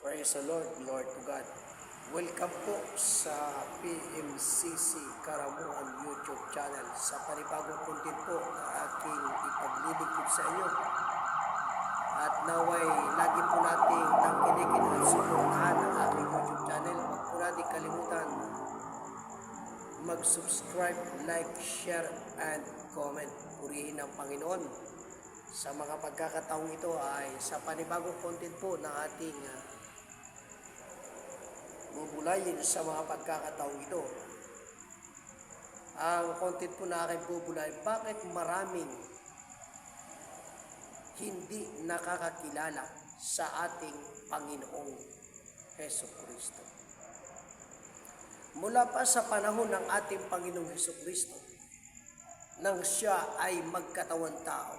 Praise the Lord, Lord to God. Welcome po sa PMCC Karamuan YouTube channel sa panibagong content po na aking ipaglilingkod sa inyo. At naway lagi po nating tangkilikin at suportahan ang aking YouTube channel. Huwag po natin kalimutan mag-subscribe, like, share, and comment. Purihin ang Panginoon. Sa mga pagkakataong ito ay sa panibagong content po na ating bubulayin sa mga pagkakataong ito. Ang content po na aking bubulayin, bakit maraming hindi nakakakilala sa ating Panginoong Hesukristo. Mula pa sa panahon ng ating Panginoong Hesukristo, nang siya ay magkatawan tao,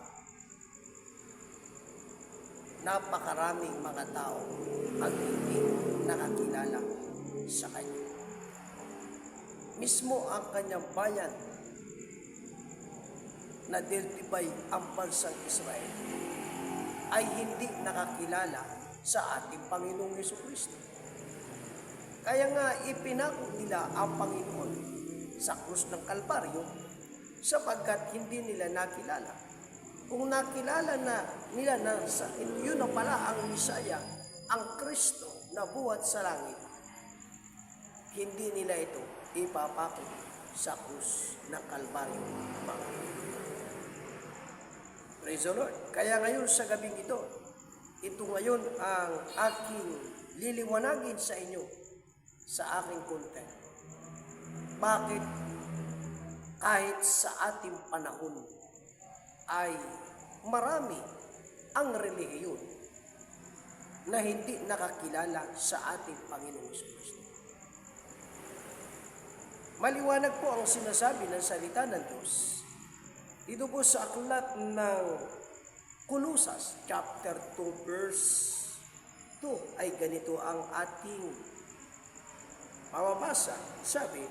napakaraming mga tao ang hindi nakakilala sa Kanya. Mismo ang Kanyang bayan na dinitibay ang bansang Israel ay hindi nakakilala sa ating Panginoong Hesukristo. Kaya nga ipinako nila ang Panginoon sa krus ng Kalbaryo sapagkat hindi nila nakilala. Kung nakilala na nila na yun na pala ang Misaya, ang Kristo na buhat sa langit, hindi nila ito ipapako sa krus ng Kalbaryo. Praise the Lord. Kaya ngayon sa gabing ito ngayon ang aking liliwanagin sa inyo sa aking content. Bakit kahit sa ating panahon ay marami ang relihiyon na hindi nakakilala sa ating Panginoong Kristo. Maliwanag po ang sinasabi ng salita ng Diyos. Dito po sa aklat ng Colosas chapter 2 verse 2 ay ganito ang ating mababasa. Sabi,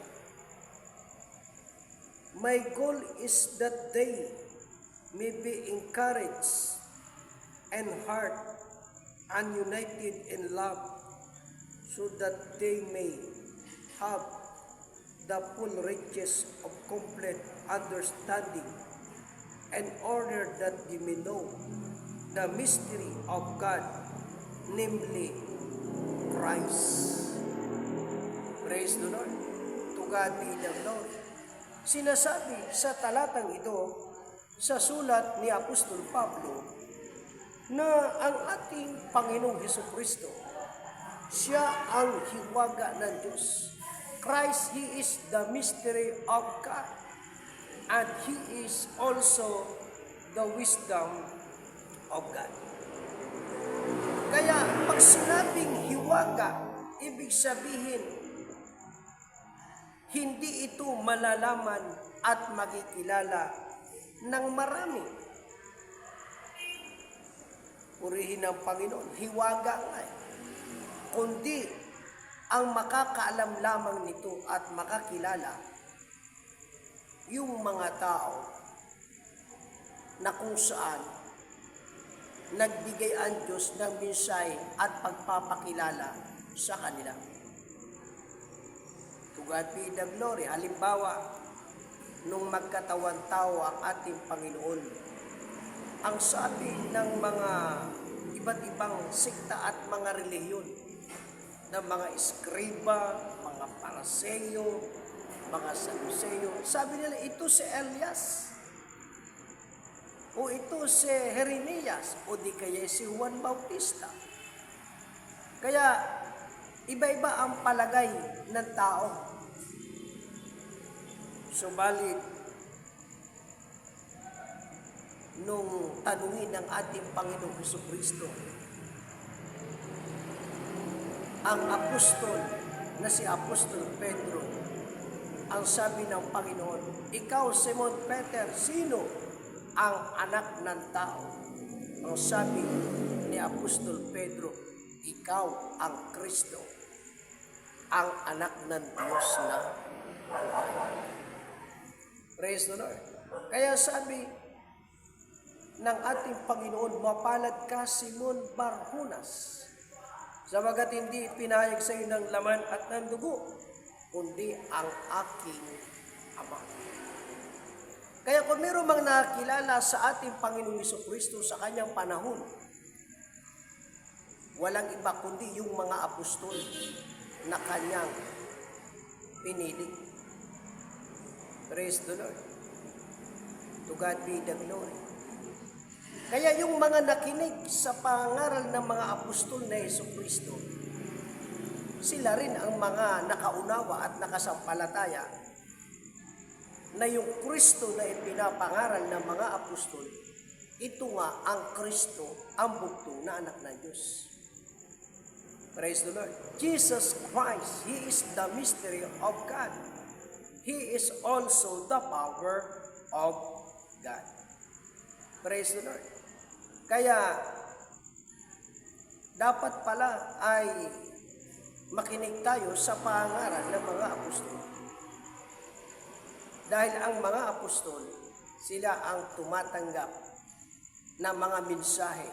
my goal is that they may be encouraged and heart and united in love, so that they may have the full riches of complete understanding, in order that they may know the mystery of God, namely Christ. Praise the Lord. To God be the glory. Sinasabi sa talatang ito sa sulat ni Apostol Pablo na ang ating Panginoong Hesukristo, siya ang hiwaga ng Diyos. Christ, He is the mystery of God, and He is also the wisdom of God. Kaya pag sinabing hiwaga, ibig sabihin, hindi ito malalaman at makikilala ng marami. Purihin ang Panginoon, hiwaga nga kundi ang makakaalam lamang nito at makakilala yung mga tao na kung saan nagbigay ang Diyos ng mensahe at pagpapakilala sa kanila. To God be the glory. Halimbawa, nung magkatawan tao ang ating Panginoon, ang sabi ng mga iba't ibang sikta at mga relihiyon, ng mga eskriba, mga paraseyo, mga saduseyo, sabi nila ito si Elias, o ito si Jeremias, o di kaya si Juan Bautista. Kaya iba-iba ang palagay ng tao. Subalit, nung tanungin ng ating Panginoong Hesukristo, ang apostol na si Apostol Pedro, ang sabi ng Panginoon, ikaw, Simon Peter, sino ang anak ng tao? Ang sabi ni Apostol Pedro, ikaw ang Kristo, ang anak ng Diyos na buhay. Praise the Lord. Kaya sabi ng ating Panginoon, mapalad ka, Simon Barjonas, Sabagat hindi pinahayag sa iyo ng laman at ng dugo, kundi ang aking Ama. Kaya kung meron mang nakilala sa ating Panginoong Jesucristo sa kanyang panahon, walang iba kundi yung mga apostol na kanyang pinili. Praise the Lord. To God be the glory. Kaya yung mga nakinig sa pangaral ng mga apostol na Jesucristo, sila rin ang mga nakaunawa at nakasampalataya na yung Kristo na ipinapangaral ng mga apostol, ito nga ang Kristo, ang bugtong na anak ng Diyos. Praise the Lord. Jesus Christ, He is the mystery of God. He is also the power of God. Praise the Lord. Kaya, dapat pala ay makinig tayo sa pangaral ng mga apostol. Dahil ang mga apostol, sila ang tumatanggap ng mga mensahe.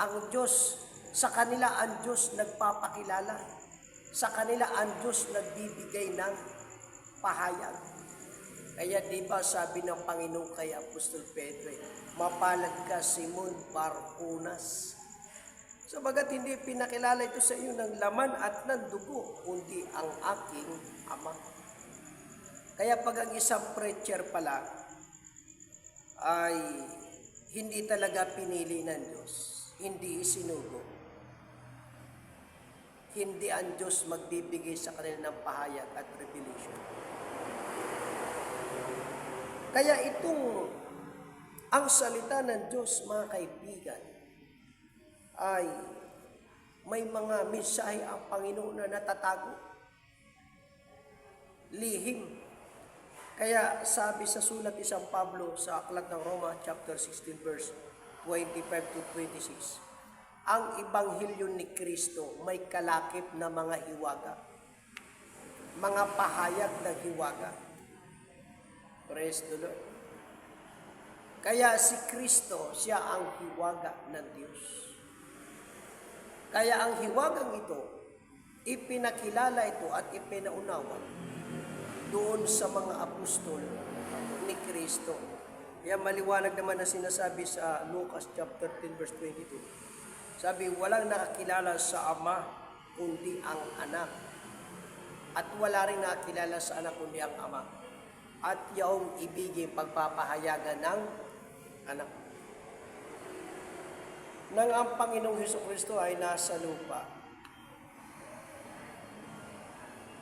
Ang Diyos, sa kanila ang Diyos nagpapakilala. Sa kanila ang Diyos nagbibigay ng pahayag. Kaya di ba sabi ng Panginoon kay Apostol Pedro, mapalad ka Simon Barjonas. Sabagat hindi pinakilala ito sa iyo ng laman at ng dugo, kundi ang aking Ama. Kaya pag ang isang preacher pala ay hindi talaga pinili ng Diyos, hindi isinugo, hindi ang Diyos magbibigay sa kanila ng pahayag at revelation. Kaya itong ang salita ng Diyos, mga kaibigan, ay may mga mensahe ang Panginoon na natatago. Lihim. Kaya sabi sa sulat ni San Pablo sa Aklat ng Roma, chapter 16, verse 25 to 26, ang Ebanghelyo ni Kristo may kalakip na mga hiwaga, mga pahayag ng hiwaga. Praise the Lord. Kaya si Kristo, siya ang hiwaga ng Diyos. Kaya ang hiwagang ito, ipinakilala ito at ipinaunawa doon sa mga apostol ni Kristo. Kaya maliwanag naman na sinasabi sa Lucas chapter 10 verse 22. Sabi, walang nakakilala sa Ama kundi ang Anak. At wala rin nakakilala sa Anak kundi ang Ama. At yaong ibigay pagpapahayagan ng Anak. Nang ang Panginoong Jesucristo ay nasa lupa,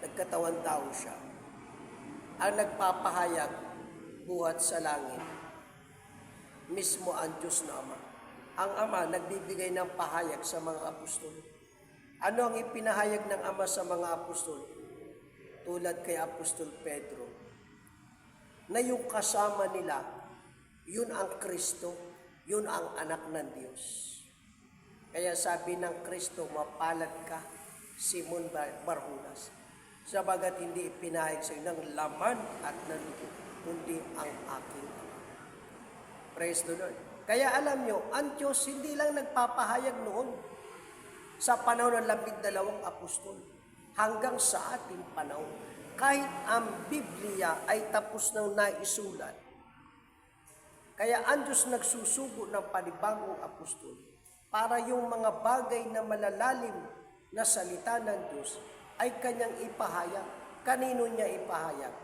nagkatawan tao siya. Ang nagpapahayag buhat sa langit, mismo ang Diyos na Ama. Ang Ama nagbibigay ng pahayag sa mga apostol. Ano ang ipinahayag ng Ama sa mga apostol? Tulad kay Apostol Pedro, na yung kasama nila, yun ang Kristo, yun ang anak ng Diyos. Kaya sabi ng Kristo, mapalad ka, Simon Barjonas, sabagat hindi ipinahayag sa iyo ng laman at ng dugo, kundi ang aking Ama. Praise the Lord. Kaya alam nyo, ang Diyos hindi lang nagpapahayag noon sa panahon ng 12 apostol, hanggang sa ating panahon. Kahit ang Biblia ay tapos nang naisulat, kaya ang Diyos nagsusugo ng panibagong apostol para yung mga bagay na malalalim na salita ng Diyos ay kanyang ipahayag. Kanino niya ipahayag?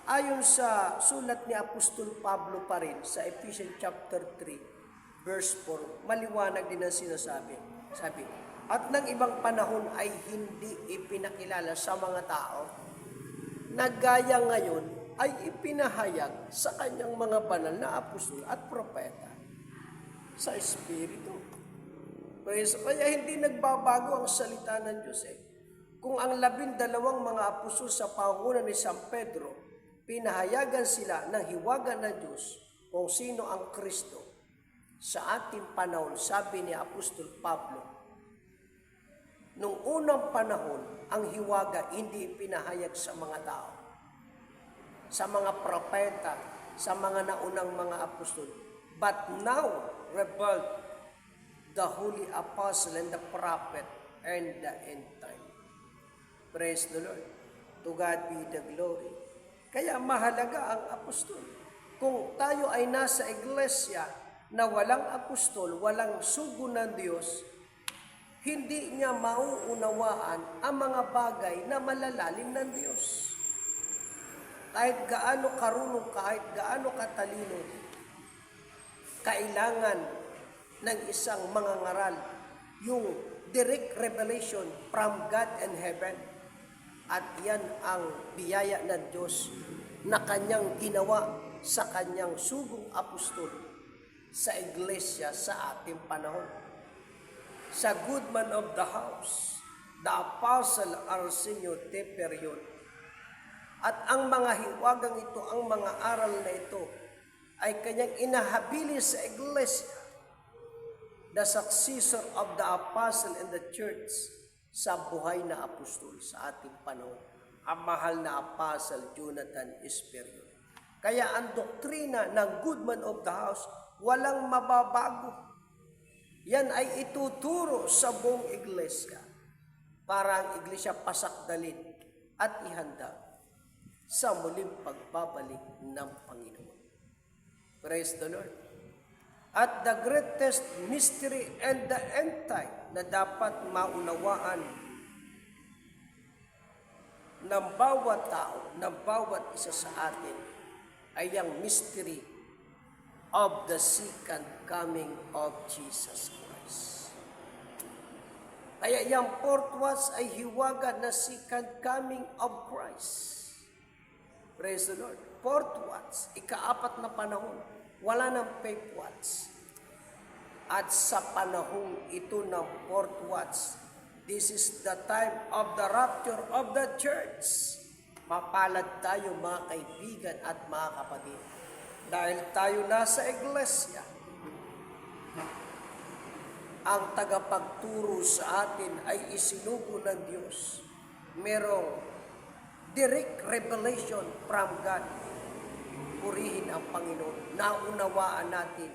Ayon sa sulat ni Apostol Pablo pa rin sa Ephesians chapter 3, verse 4, maliwanag din ang sinasabi. Sabi, at ng ibang panahon ay hindi ipinakilala sa mga tao na gaya ngayon ay ipinahayag sa kanyang mga banal na apostol at propeta sa Espiritu. Kaya hindi nagbabago ang salita ng Diyos Kung ang 12 mga apostol sa pangunan ni San Pedro, pinahayagan sila ng hiwaga ng Diyos kung sino ang Kristo. Sa ating panahon, sabi ni Apostol Pablo, nung unang panahon, ang hiwaga hindi ipinahayag sa mga tao, sa mga propeta, sa mga naunang mga apostol. But now, revealed the holy apostle and the prophet and the end time. Praise the Lord. To God be the glory. Kaya mahalaga ang apostol. Kung tayo ay nasa iglesia na walang apostol, walang sugo ng Diyos, hindi niya mauunawaan ang mga bagay na malalalim ng Diyos. Kahit gaano karunong, kahit gaano katalino, kailangan ng isang mangangaral yung direct revelation from God and heaven. At yan ang biyaya ng Diyos na kanyang ginawa sa kanyang sugong apostol sa iglesia sa ating panahon. Sa good man of the house, the apostle Arsenio Teperion. At ang mga hiwagang ito, ang mga aral na ito, ay kanyang inahabili sa iglesia, the successor of the apostle and the church sa buhay na apostol sa ating panahon, ang mahal na apostle Jonathan Esperion. Kaya ang doktrina ng good man of the house, walang mababago. Yan ay ituturo sa buong iglesia para ang iglesia pasakdalin at ihanda sa muling pagbabalik ng Panginoon. Praise the Lord. At the greatest mystery and the end time na dapat maunawaan ng bawat tao, ng bawat isa sa atin, ay ang mystery of the second coming of Jesus Christ. Kaya yung fourth watch ay hiwaga na second coming of Christ. Praise the Lord. Fourth watch, ikaapat na panahon, wala ng fifth watch. At sa panahong ito ng fourth watch, this is the time of the rapture of the church. Mapalad tayo mga kaibigan at mga kapatid. Dahil tayo nasa iglesia, ang tagapagturo sa atin ay isinugo ng Diyos. Merong direct revelation from God. Purihin ang Panginoon. Naunawaan natin,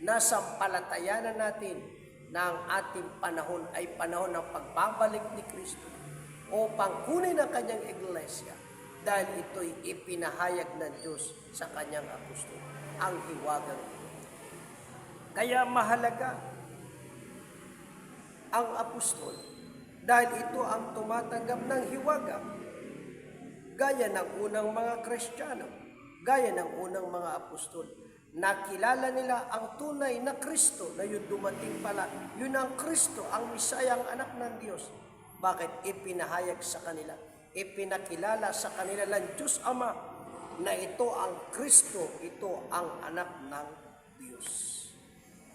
nasampalatayanan natin na ang ating panahon ay panahon ng pagbabalik ni Kristo upang kunin ang kanyang iglesia. Dahil ito'y ipinahayag ng Diyos sa kanyang apostol, ang hiwagang ito. Kaya mahalaga ang apostol dahil ito ang tumatanggap ng hiwaga. Gaya ng unang mga Kristiyano, gaya ng unang mga apostol. Nakilala nila ang tunay na Kristo na yun dumating pala. Yun ang Kristo, ang Misayang anak ng Diyos. Bakit? Ipinahayag sa kanila. Ipinakilala sa kanila ng Diyos Ama na ito ang Kristo, ito ang anak ng Diyos.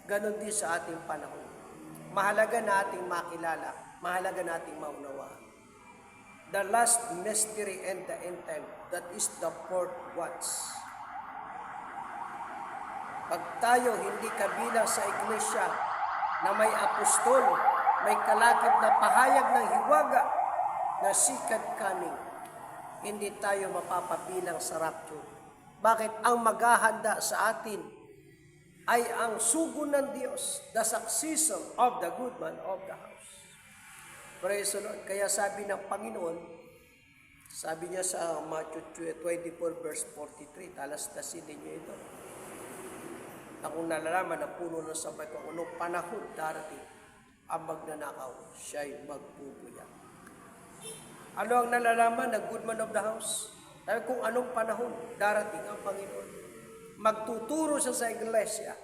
Ganon din sa ating panahon. Mahalaga na ating makilala, mahalaga na ating maunawaan. The last mystery and the end time, that is the fourth watch. Pag tayo hindi kabilang sa iglesia na may apostol, may kalakip na pahayag ng hiwaga, na second coming, hindi tayo mapapabilang sa rapture. Bakit? Ang maghahanda sa atin ay ang sugo ng Diyos, the successor of the good man of the house. Praise the Lord. Kaya sabi ng Panginoon, sabi niya sa Matthew 24 verse 43, talastasin ninyo ito. Na kung nalalaman na puno ng sabay kung anong panahon darating, ang magnanakaw, siya'y magbubuya. Ano ang nalalaman ng good man of the house? Dahil kung anong panahon darating ang Panginoon. Magtuturo siya sa iglesia.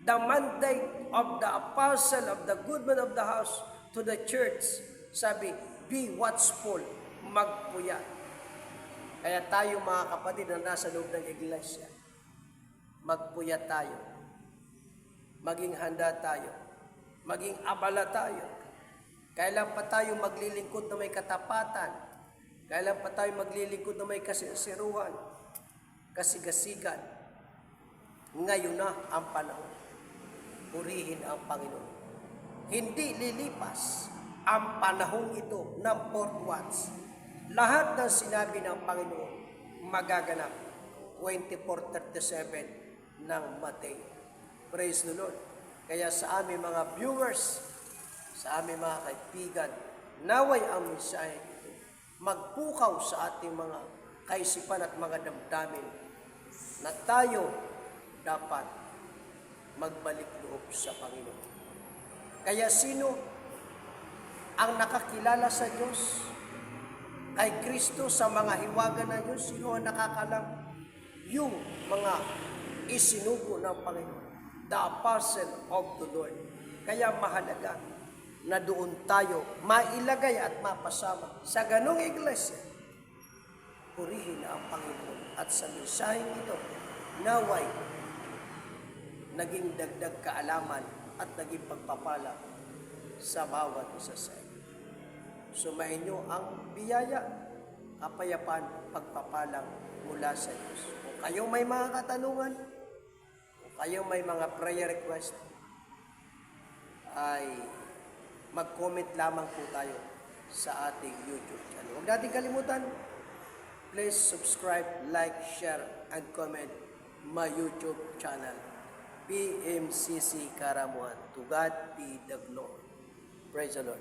The mandate of the apostle of the good man of the house to the church, sabi, be watchful, magpuya. Kaya tayo mga kapatid na nasa loob ng iglesia, magpuya tayo. Maging handa tayo. Maging abala tayo. Kailan pa tayo maglilingkod na may katapatan? Kailan pa tayo maglilingkod na may kasisiruan? Kasigasigan? Ngayon na ang panahon. Purihin ang Panginoon. Hindi lilipas ang panahon ito ng fourth watch. Lahat ng sinabi ng Panginoon magaganap. 24:37 ng Mateo. Praise the Lord. Kaya sa aming mga viewers, sa aming mga kaibigan, naway ang mensahe ito magpukaw sa ating mga kaisipan at mga damdamin na tayo dapat magbalik loob sa Panginoon. Kaya sino ang nakakilala sa Diyos, kay Kristo sa mga hiwaga na Diyos? Sino ang nakakalam? Yung mga isinugo ng Panginoon, the apostle of the Lord. Kaya mahalaga na doon tayo mailagay at mapasama sa ganong iglesia. Purihin ang Panginoon at sa mensaheng ito, naway naging dagdag kaalaman at naging pagpapala sa bawat isa sa inyo. Sumayin nyo ang biyaya, kapayapaan, pagpapalang mula sa Diyos. Kung kayo may mga katanungan, kung kayo may mga prayer request, ay mag-comment lamang po tayo sa ating YouTube channel. Huwag natin kalimutan, please subscribe, like, share, and comment my YouTube channel, PMCC Karamuan. To God be the glory. Praise the Lord.